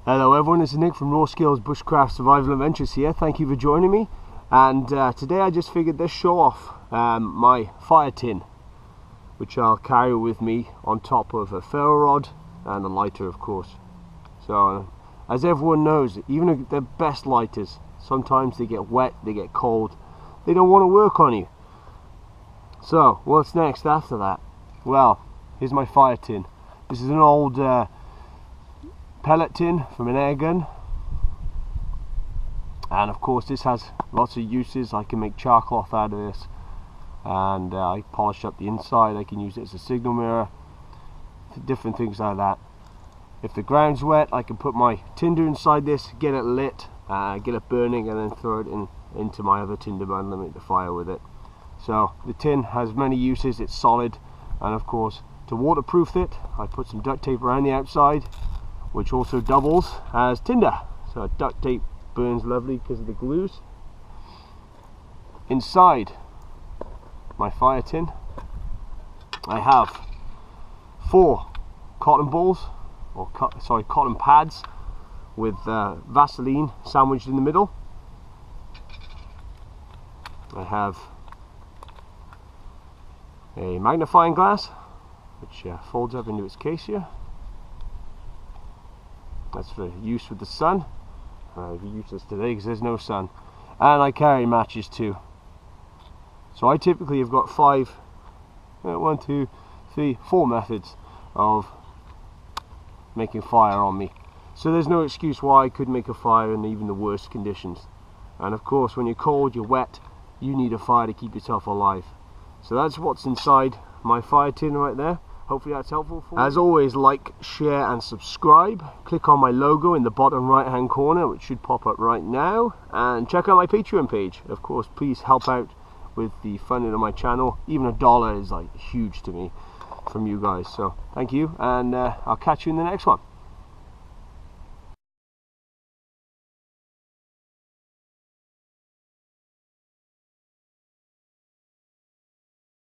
Hello everyone, this is Nick from Raw Skills Bushcraft Survival Adventures here. Thank you for joining me. And today I just figured let's show off my fire tin, which I'll carry with me on top of a ferro rod and a lighter, of course. So as everyone knows, even the best lighters, sometimes they get wet, they get cold, they don't want to work on you. So what's next after that? Well, here's my fire tin. This is an old pellet tin from an air gun, and of course this has lots of uses. I can make char cloth out of this, and I polish up the inside. I can use it as a signal mirror, different things like that. If the ground's wet, I can put my tinder inside this, get it lit, get it burning, and then throw it into my other tinder bundle and make the fire with it. So the tin has many uses. It's solid, and of course to waterproof it I put some duct tape around the outside, which also doubles as tinder. So duct tape burns lovely because of the glues. Inside my fire tin I have 4 cotton balls, or cotton pads with Vaseline sandwiched in the middle. I have a magnifying glass which folds up into its case here. That's for use with the sun. Useless today because there's no sun. And I carry matches too. So I typically have got 4 methods of making fire on me. So there's no excuse why I couldn't make a fire in even the worst conditions. And of course when you're cold, you're wet, you need a fire to keep yourself alive. So that's what's inside my fire tin right there. Hopefully that's helpful for you. As always, like, share and subscribe. Click on my logo in the bottom right hand corner, which should pop up right now, and check out my Patreon page. Of course, please help out with the funding of my channel. Even $1 is like huge to me from you guys, so thank you, and I'll catch you in the next one.